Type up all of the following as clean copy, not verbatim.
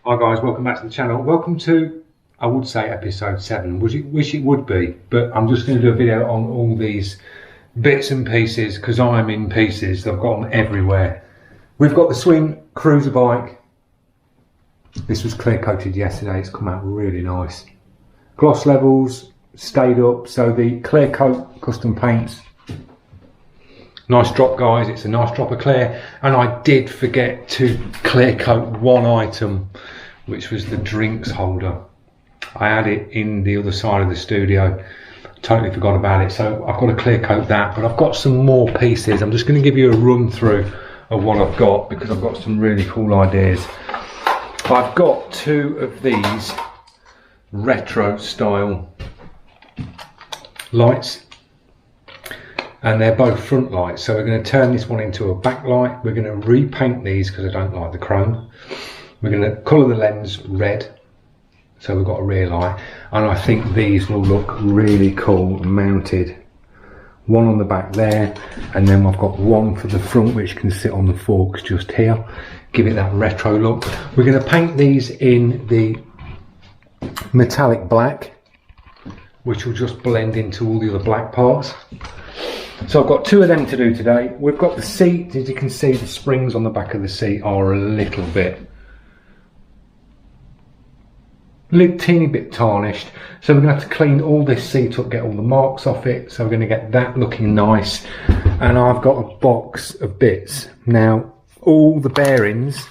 Hi guys, welcome back to the channel. Welcome to, I would say, episode 7. Wish it would be, but I'm just going to do a video on all these bits and pieces because I'm in pieces. I've got them everywhere. We've got the Schwinn cruiser bike. This was clear coated yesterday. It's come out really nice. Gloss levels stayed up, so the clear coat custom paints. Nice drop, guys. It's a nice drop of clear, and I did forget to clear coat one item, which was the drinks holder. I had it in the other side of the studio, totally forgot about it, so I've got to clear coat that. But I've got some more pieces. I'm just going to give you a run through of what I've got because I've got some really cool ideas. I've got two of these retro style lights, and they're both front lights, so we're going to turn this one into a backlight. We're going to repaint these because I don't like the chrome. We're going to colour the lens red, so we've got a rear light, and I think these will look really cool mounted. One on the back there, and then I've got one for the front which can sit on the forks just here, give it that retro look. We're going to paint these in the metallic black, which will just blend into all the other black parts. So I've got two of them to do today. We've got the seat. As you can see, the springs on the back of the seat are a little teeny bit tarnished. So we're going to have to clean all this seat up, get all the marks off it. So we're going to get that looking nice. And I've got a box of bits. Now, all the bearings,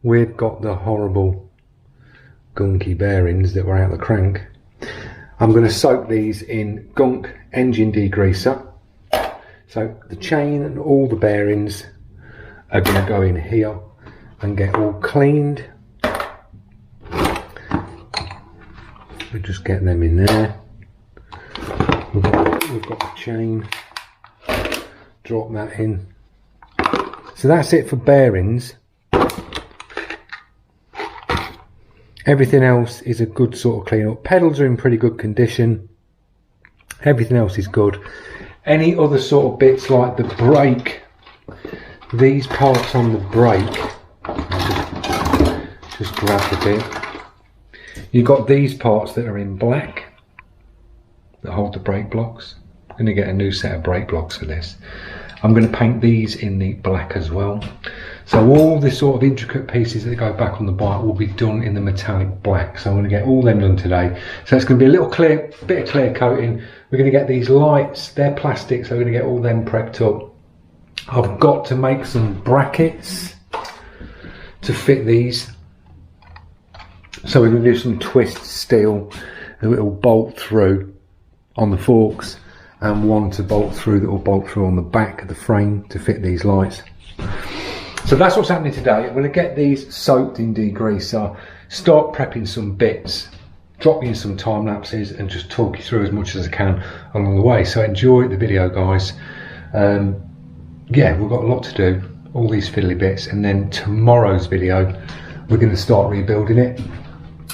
we've got the horrible gunky bearings that were out of the crank. I'm going to soak these in gunk engine degreaser. So the chain and all the bearings are going to go in here and get all cleaned. We just get them in there. We've got the chain. Drop that in. So that's it for bearings. Everything else is a good sort of clean up. Pedals are in pretty good condition. Everything else is good. Any other sort of bits like the brake, these parts on the brake, just grab the bit. You've got these parts that are in black that hold the brake blocks. I'm going to get a new set of brake blocks for this. I'm going to paint these in the black as well. So all the sort of intricate pieces that go back on the bike will be done in the metallic black. So I'm going to get all them done today. So it's going to be a little bit of clear coating. We're going to get these lights, they're plastic, so we're going to get all them prepped up. I've got to make some brackets to fit these. So we're going to do some twist steel that will bolt through on the forks, and one to bolt through that will bolt through on the back of the frame to fit these lights. So that's what's happening today. I'm going to get these soaked in degreaser, start prepping some bits, drop you in some time lapses, and just talk you through as much as I can along the way. So enjoy the video, guys. Yeah, we've got a lot to do, all these fiddly bits, and then tomorrow's video we're going to start rebuilding it.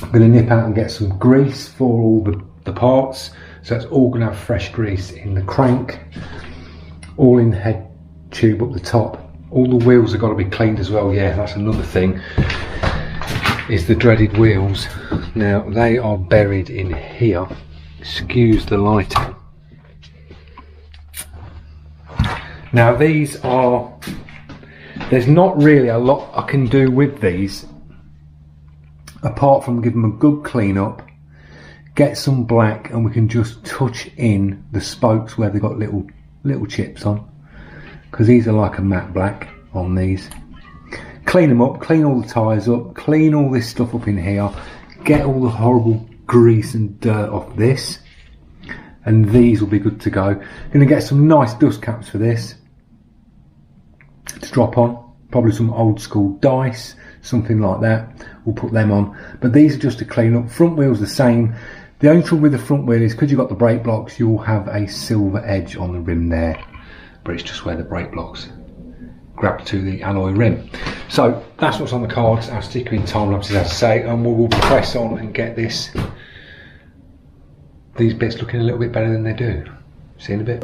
I'm going to nip out and get some grease for all the parts, so it's all going to have fresh grease in the crank, all in the head tube up the top. All the wheels have got to be cleaned as well. Yeah, that's another thing, is the dreaded wheels. Now they are buried in here. Excuse the lighting. Now these are, there's not really a lot I can do with these apart from give them a good clean up, get some black, and we can just touch in the spokes where they've got little chips on, because these are like a matte black on these. Clean them up, clean all the tyres up, clean all this stuff up in here, get all the horrible grease and dirt off this, and these will be good to go. Going to get some nice dust caps for this to drop on, probably some old school dice, something like that. We'll put them on, but these are just to clean up. Front wheel's the same. The only trouble with the front wheel is because you've got the brake blocks, you'll have a silver edge on the rim there, but it's just where the brake blocks grab to the alloy rim. So that's what's on the cards. I'll stick you in time lapses, as I say, and we will press on and get these bits looking a little bit better than they do. See you in a bit.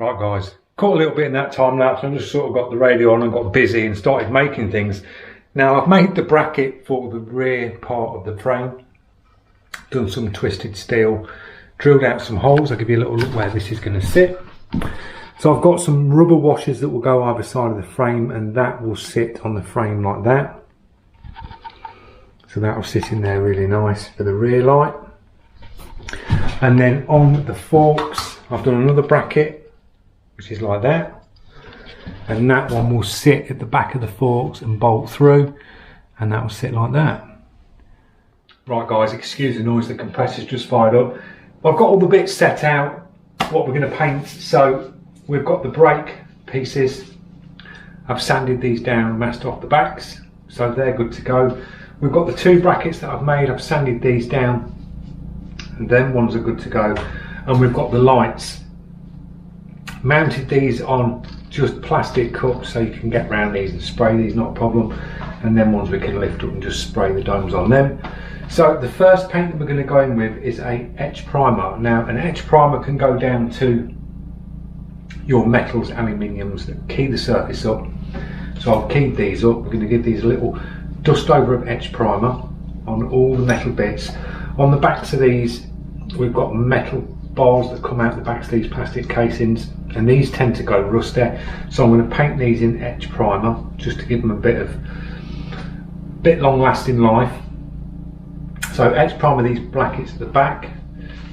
Right guys, caught a little bit in that time lapse. I just sort of got the radio on and got busy and started making things. Now I've made the bracket for the rear part of the frame, done some twisted steel, drilled out some holes. I'll give you a little look where this is going to sit. So I've got some rubber washers that will go either side of the frame, and that will sit on the frame like that. So that will sit in there really nice for the rear light. And then on the forks, I've done another bracket, which is like that, and that one will sit at the back of the forks and bolt through, and that will sit like that. Right guys, excuse the noise, the compressor's just fired up. I've got all the bits set out, what we're going to paint. So we've got the brake pieces, I've sanded these down and masked off the backs, so they're good to go. We've got the two brackets that I've made, I've sanded these down, and them ones are good to go. And we've got the lights. Mounted these on just plastic cups so you can get around these and spray these, not a problem. And then ones we can lift up and just spray the domes on them. So the first paint that we're going to go in with is a etch primer. Now an etch primer can go down to your metals, aluminiums that key the surface up. So I've keyed these up. We're going to give these a little dust over of etch primer on all the metal bits. On the backs of these we've got metal bars that come out the backs of these plastic casings, and these tend to go rusty, so I'm going to paint these in etch primer just to give them a bit long lasting life. So etch primer these brackets at the back,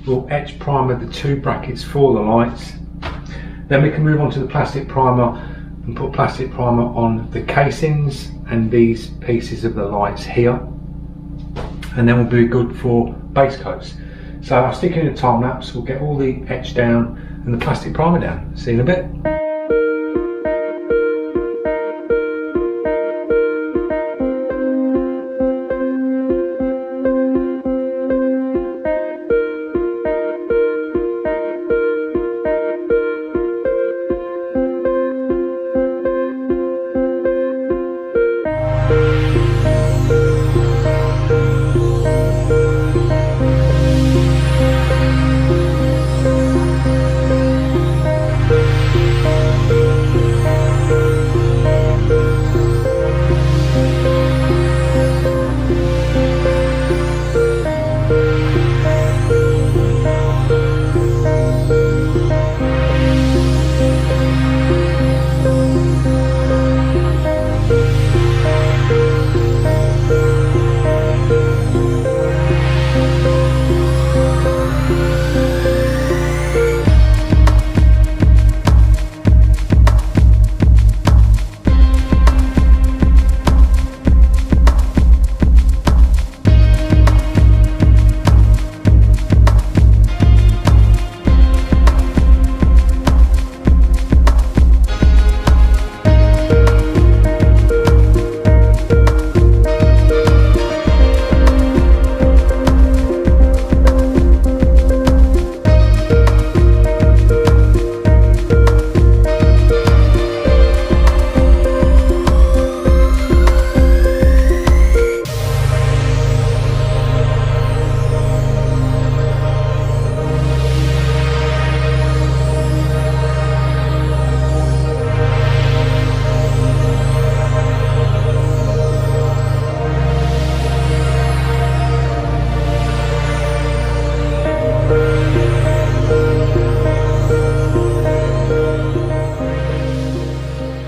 we'll etch primer the two brackets for the lights, then we can move on to the plastic primer and put plastic primer on the casings and these pieces of the lights here, and then we'll be good for base coats. So I'll stick it in a time lapse, we'll get all the etch down and the plastic primer down. See you in a bit.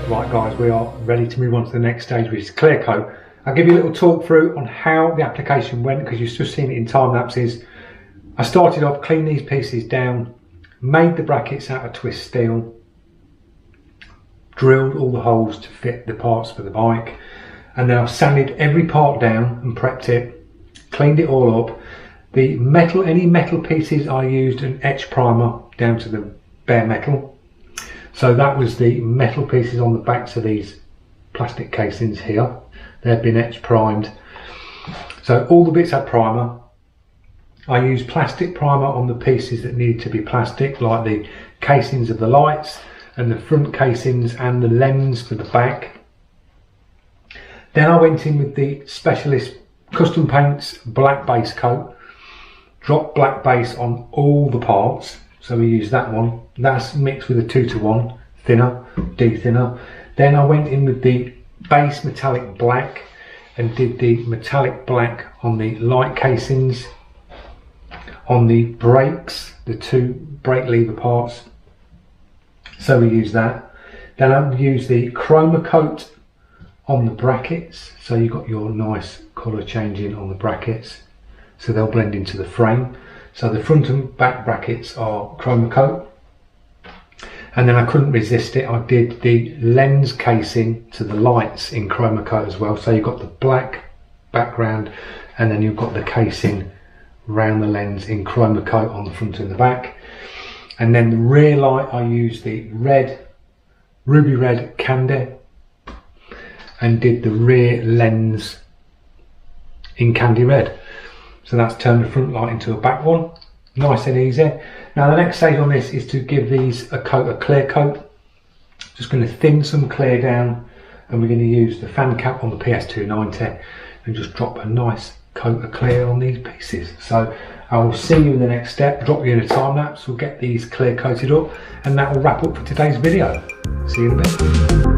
Right guys, we are ready to move on to the next stage, which is clear coat. I'll give you a little talk through on how the application went, because you've just seen it in time lapses. I started off, cleaned these pieces down, made the brackets out of twist steel, drilled all the holes to fit the parts for the bike, and then I've sanded every part down and prepped it, cleaned it all up. The metal, any metal pieces, I used an etch primer down to the bare metal. So that was the metal pieces on the backs of these plastic casings here. They've been etch primed. So all the bits had primer. I used plastic primer on the pieces that needed to be plastic, like the casings of the lights and the front casings and the lens for the back. Then I went in with the Specialist Custom Paints black base coat, dropped black base on all the parts, so we use that one. That's mixed with a 2:1 thinner, D thinner. Then I went in with the base metallic black and did the metallic black on the light casings, on the brakes, the 2 brake lever parts, so we use that. Then I use the chroma coat on the brackets, so you've got your nice colour changing on the brackets, so they'll blend into the frame. So the front and back brackets are chroma coat. And then I couldn't resist it, I did the lens casing to the lights in chroma coat as well. So you've got the black background and then you've got the casing round the lens in chroma coat on the front and the back. And then the rear light, I used the red, ruby red candy and did the rear lens in candy red. So that's turned the front light into a back one, nice and easy. Now the next stage on this is to give these a coat of clear coat. Just going to thin some clear down, and we're going to use the fan cap on the PS290 and just drop a nice coat of clear on these pieces. So I will see you in the next step, drop you in a time lapse, we'll get these clear coated up, and that will wrap up for today's video. See you in a bit.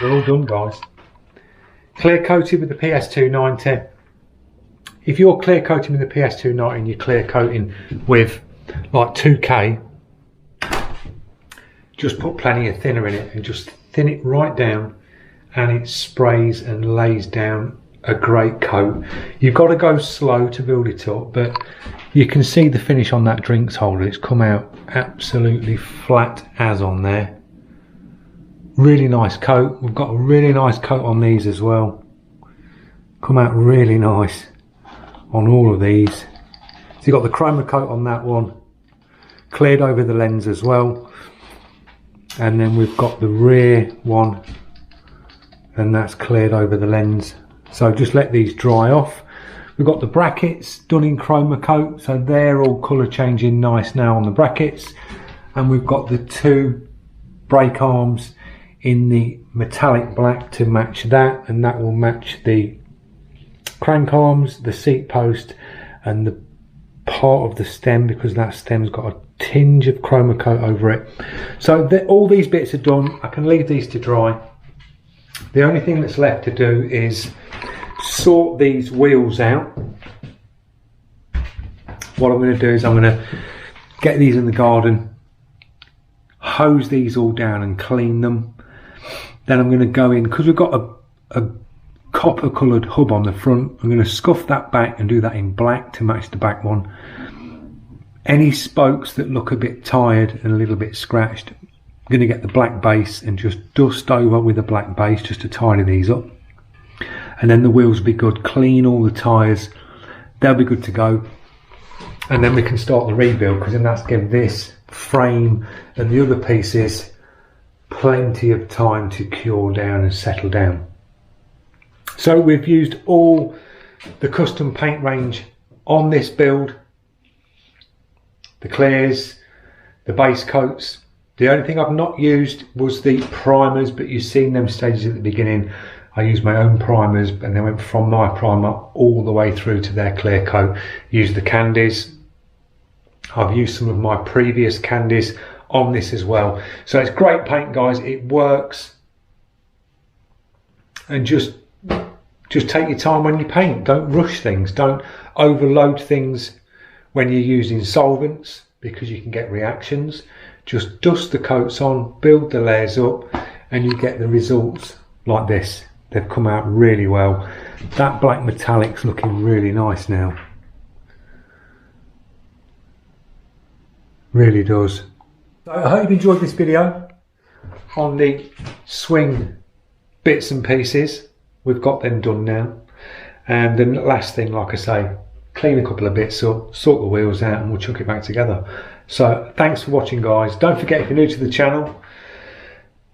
We're all done, guys. Clear coated with the PS290. If you're clear coating with the PS290 and you're clear coating with like 2K, just put plenty of thinner in it and just thin it right down, and it sprays and lays down a great coat. You've got to go slow to build it up, but you can see the finish on that drinks holder. It's come out absolutely flat as on there. Really nice coat. We've got a really nice coat on these as well. Come out really nice on all of these. So you've got the chroma coat on that one, cleared over the lens as well, and then we've got the rear one, and that's cleared over the lens. So just let these dry off. We've got the brackets done in chroma coat, so they're all colour changing nice now on the brackets, and we've got the 2 brake arms in the metallic black to match that, and that will match the crank arms, the seat post, and the part of the stem, because that stem's got a tinge of chroma coat over it. So all these bits are done. I can leave these to dry. The only thing that's left to do is sort these wheels out. What I'm going to do is I'm going to get these in the garden, hose these all down and clean them. Then I'm going to go in, because we've got a copper coloured hub on the front, I'm going to scuff that back and do that in black to match the back one. Any spokes that look a bit tired and a little bit scratched, I'm going to get the black base and just dust over with a black base just to tidy these up. And then the wheels will be good, clean all the tyres, they'll be good to go. And then we can start the rebuild, because then that's give this frame and the other pieces plenty of time to cure down and settle down. So we've used all the custom paint range on this build, the clears, the base coats. The only thing I've not used was the primers, but you've seen them stages at the beginning. I used my own primers, and they went from my primer all the way through to their clear coat. Used the candies. I've used some of my previous candies on this as well. So it's great paint, guys. It works. And just take your time when you paint. Don't rush things. Don't overload things when you're using solvents, because you can get reactions. Just dust the coats on, build the layers up, and you get the results like this. They've come out really well. That black metallic's looking really nice now. Really does. So I hope you've enjoyed this video. on the swing bits and pieces. We've got them done now. And the last thing, like I say, clean a couple of bits up, sort the wheels out, and we'll chuck it back together. So thanks for watching, guys. Don't forget, if you're new to the channel,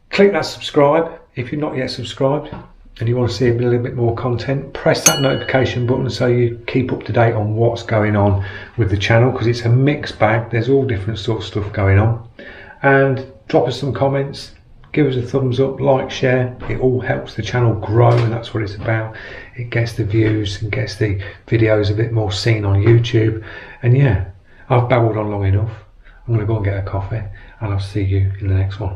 click that subscribe if you're not yet subscribed and you want to see a little bit more content. Press that notification button so you keep up to date on what's going on with the channel, because it's a mixed bag. There's all different sorts of stuff going on. And drop us some comments, give us a thumbs up, like, share. It all helps the channel grow, and that's what it's about. It gets the views and gets the videos a bit more seen on YouTube. And yeah, I've babbled on long enough. I'm going to go and get a coffee, and I'll see you in the next one.